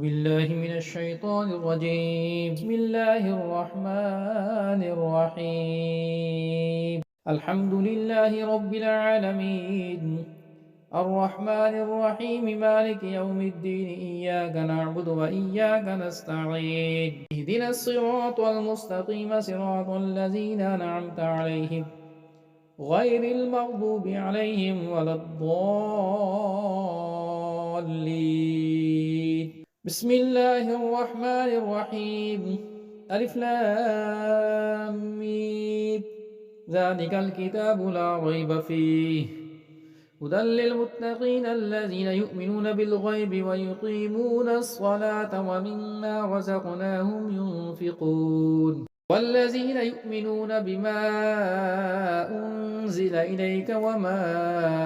بالله من الشيطان الرجيم. بسم الله الرحمن الرحيم. الحمد لله رب العالمين، الرحمن الرحيم، مالك يوم الدين. إياك نعبد وإياك نستعين. اهدنا الصراط المستقيم، صراط الذين أنعمت عليهم غير المغضوب عليهم ولا الضالين. بسم الله الرحمن الرحيم. ألف لام ميم. ذلك الكتاب لا ريب فيه، هدى للمتقين الذين يؤمنون بالغيب ويقيمون الصلاة ومما رزقناهم ينفقون. والذين يؤمنون بما أنزل إليك وما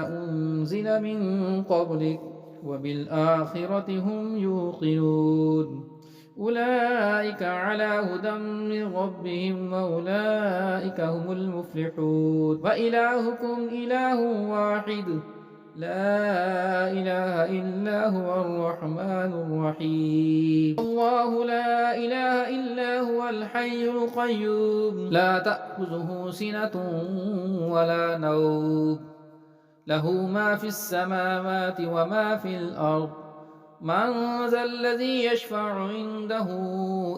أنزل من قبلك وبالآخرة هم يوقنون. أولئك على هدى من ربهم وأولئك هم المفلحون. وإلهكم إله واحد، لا إله إلا هو الرحمن الرحيم. الله لا إله إلا هو الحي القيوم، لا تأخذه سنة ولا نوم، له ما في السماوات وما في الأرض. من ذا الذي يشفع عنده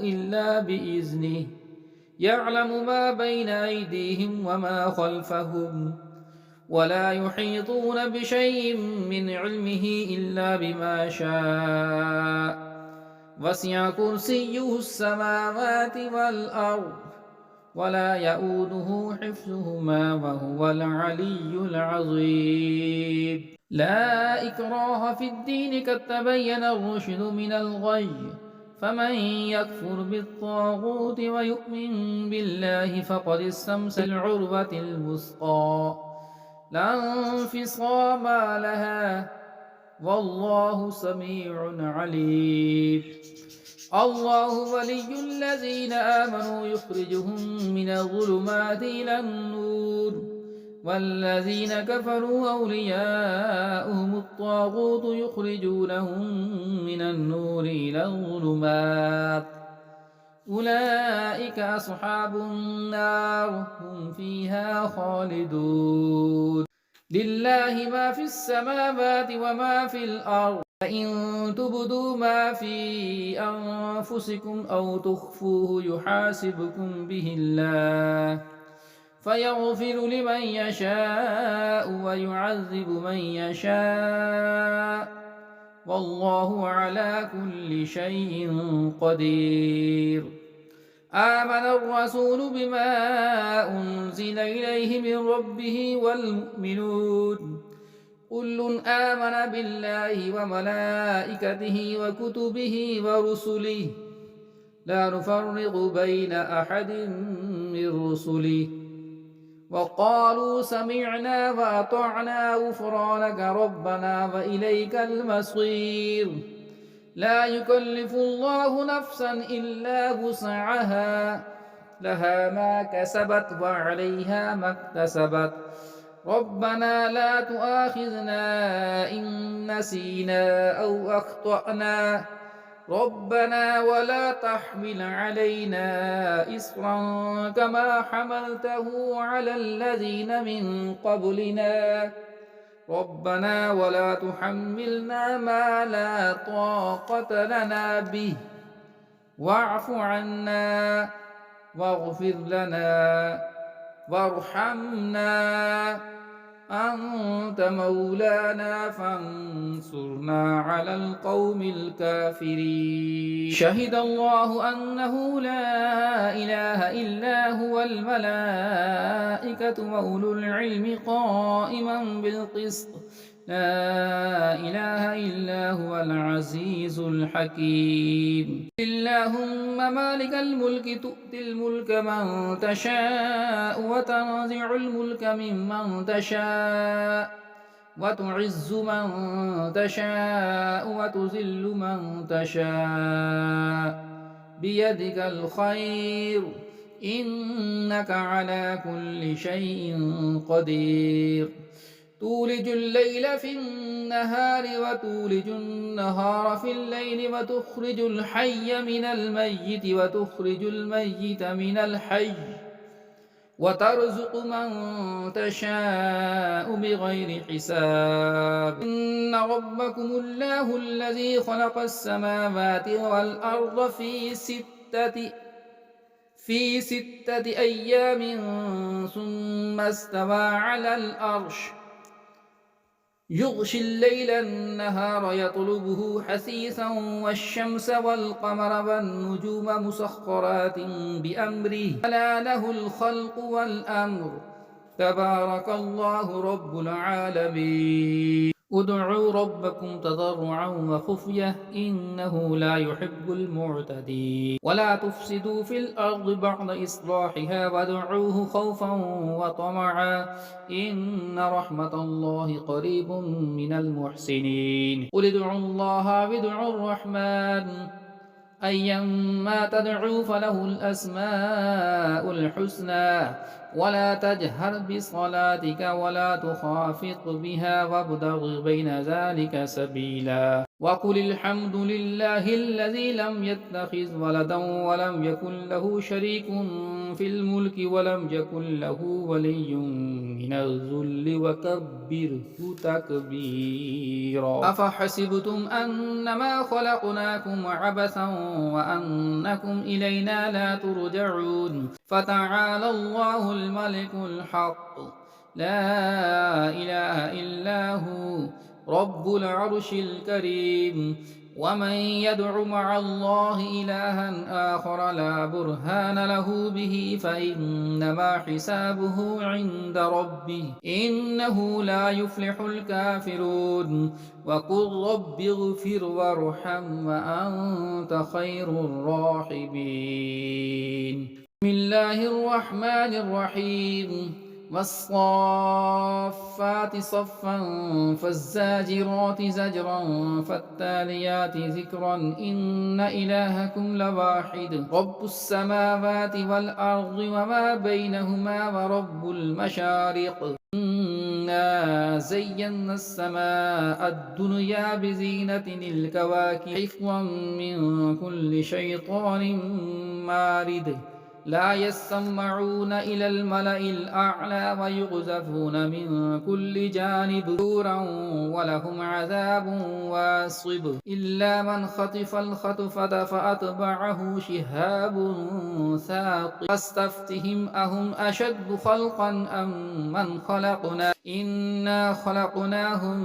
إلا بإذنه، يعلم ما بين أيديهم وما خلفهم، ولا يحيطون بشيء من علمه إلا بما شاء. وسع كرسيه السماوات والأرض، ولا يؤوده حفظهما وهو العلي العظيم. لا إكراه في الدين، قد تبين الرشد من الغي. فمن يكفر بالطاغوت ويؤمن بالله فقد استمسك بالعروة الوثقى، لا انفصام لها، والله سميع عليم. الله ولي الذين آمنوا يخرجهم من الظلمات إلى النور، والذين كفروا أولياؤهم الطاغوت يخرجونهم من النور إلى الظلمات. أولئك أصحاب النار، هم فيها خالدون. لله ما في السماوات وما في الأرض. فإن تبدوا ما في أنفسكم أو تخفوه يحاسبكم به الله، فيغفر لمن يشاء ويعذب من يشاء، والله على كل شيء قدير. آمن الرسول بما أنزل إليه من ربه والمؤمنون، كل آمن بالله وملائكته وكتبه ورسله، لا نفرق بين أحد من رسله، وقالوا سمعنا وأطعنا غفرانك ربنا وإليك المصير. لا يكلف الله نفسا إلا وسعها، لها ما كسبت وعليها ما اكتسبت. ربنا لا تؤاخذنا إن نسينا أو أخطأنا، ربنا ولا تحمل علينا إصرا كما حملته على الذين من قبلنا، ربنا ولا تحملنا ما لا طاقة لنا به، واعف عنا واغفر لنا وارحمنا، أنت مولانا فانصرنا على القوم الكافرين. شهد الله أنه لا إله إلا هو، الملائكة وأولو العلم قائما بالقسط، لا إله إلا هو العزيز الحكيم. اللهم مالك الملك، تؤتي الملك من تشاء وتنزع الملك ممن تشاء، وتعز من تشاء وتذل من تشاء، بيدك الخير، إنك على كل شيء قدير. تولج الليل في النهار وتولج النهار في الليل وتخرج الحي من الميت وتخرج الميت من الحي وترزق من تشاء بغير حساب إن ربكم الله الذي خلق السماوات والأرض في ستة أيام ثم استوى على الأرش يغشي الليل النهار يطلبه حثيثا والشمس والقمر والنجوم مسخرات بأمره ألا له الخلق والأمر تبارك الله رب العالمين ادعوا ربكم تضرعا وخفية إنه لا يحب المعتدين ولا تفسدوا في الأرض بعد إصلاحها وادعوه خوفا وطمعا إن رحمة الله قريب من المحسنين قل ادعوا الله وادعوا الرحمن أيما تدعوا فله الأسماء الحسنى ولا تجهر بصلاتك ولا تخافت بها وابتغ بين ذلك سبيلا وقل الحمد لله الذي لم يتخذ ولدا ولم يكن له شريك في الملك ولم يكن له ولي من الذل وكبره تكبيرا أفحسبتم أنما خلقناكم عبثا وأنكم إلينا لا ترجعون فتعالى الله الملك الحق لا إله إلا هو رب العرش الكريم ومن يدع مع الله إلها آخر لا برهان له به فإنما حسابه عند ربه إنه لا يفلح الكافرون وقل رب اغفر وارحم وأنت خير الراحمين بسم الله الرحمن الرحيم والصافات صفا فالزاجرات زجرا فالتاليات ذكرا إن إلهكم لواحد رب السماوات والأرض وما بينهما ورب المشارق إنا زينا السماء الدنيا بزينة الكواكب حفظا من كل شيطان مارد لا يسمعون إلى الملأ الأعلى ويقذفون من كل جانب دورا ولهم عذاب واصب إلا من خطف الخطفة فأتبعه شهاب ثاقب فاستفتهم أهم أشد خلقا أم من خلقنا إنا خلقناهم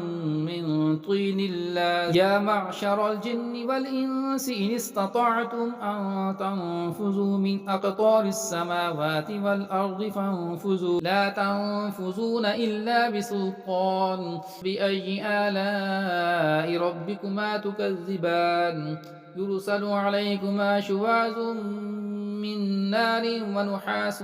من طين الله يا معشر الجن والإنس إن استطعتم أن تنفذوا من أقطار السماوات والأرض فانفذوا لا تنفذون إلا بسلطان بأي آلاء ربكما تكذبان يرسل عليكما شواظ من نار ونحاس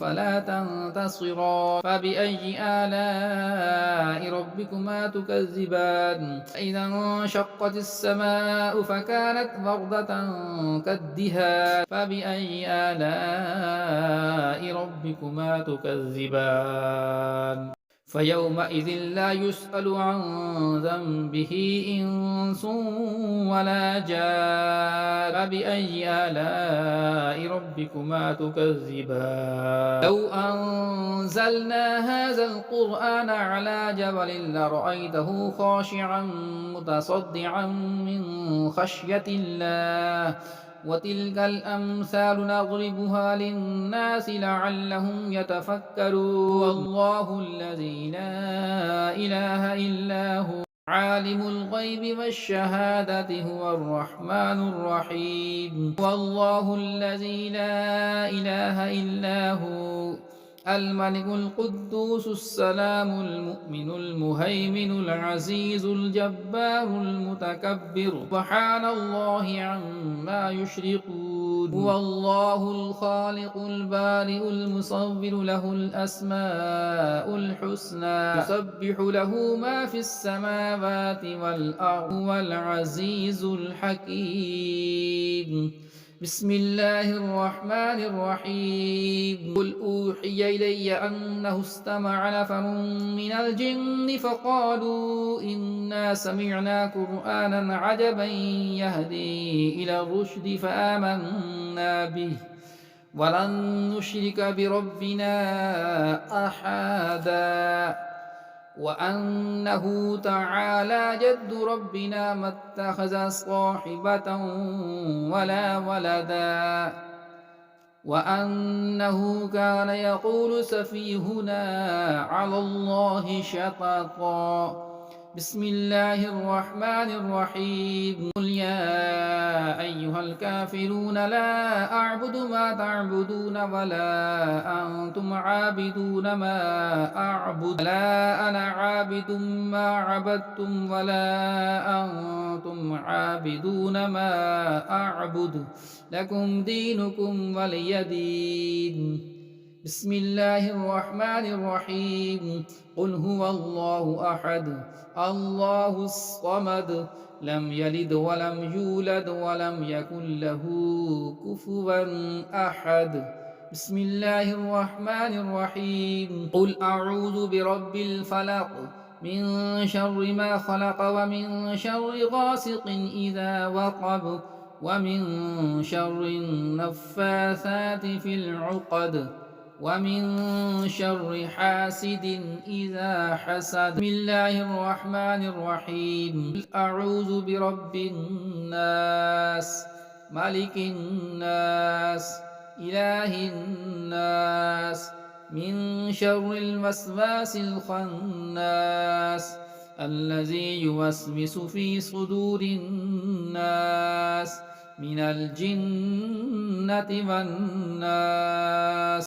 فلا تنتصران فبأي آلاء ربكما تكذبان إذا انشقت السماء فكانت وردة كالدهان فبأي آلاء ربكما تكذبان فيومئذ لا يسأل عن ذنبه إنس ولا جان فبأي آلاء ربكما تكذبان لو أنزلنا هذا القرآن على جبل لرأيته خاشعا متصدعا من خشية الله وتلك الأمثال نضربها للناس لعلهم يتفكرون والله الذي لا إله إلا هو عالم الغيب والشهادة هو الرحمن الرحيم والله الذي لا إله إلا هو الملك القدوس السلام المؤمن المهيمن العزيز الجبار المتكبر سبحان الله عما يشركون هو الله الخالق البارئ المصور له الأسماء الحسنى يسبح له ما في السماوات والأرض هو العزيز الحكيم بسم الله الرحمن الرحيم قل أوحي إلي أنه استمع نفر من الجن فقالوا إنا سمعنا قرآنا عجبا يهدي إلى الرشد فآمنا به ولن نشرك بربنا أحدا وأنه تعالى جد ربنا ما اتخذ صاحبة ولا ولدا وأنه كان يقول سفيهنا على الله شططا بسم الله الرحمن الرحيم قل يا أيها الكافرون لا أعبد ما تعبدون ولا أنتم عابدون ما أعبد لا أنا عابد ما عبدتم ولا أنتم عابدون ما أعبد لكم دينكم ولي دين بسم الله الرحمن الرحيم قل هو الله أحد الله الصمد لم يلد ولم يولد ولم يكن له كفوا أحد بسم الله الرحمن الرحيم قل أعوذ برب الفلق من شر ما خلق ومن شر غاسق إذا وقب ومن شر النفاثات في العقد ومن شر حاسد إذا حسد بسم الله الرحمن الرحيم أعوذ برب الناس ملك الناس إله الناس من شر الوسواس الخناس الذي يوسوس في صدور الناس من الجنة والناس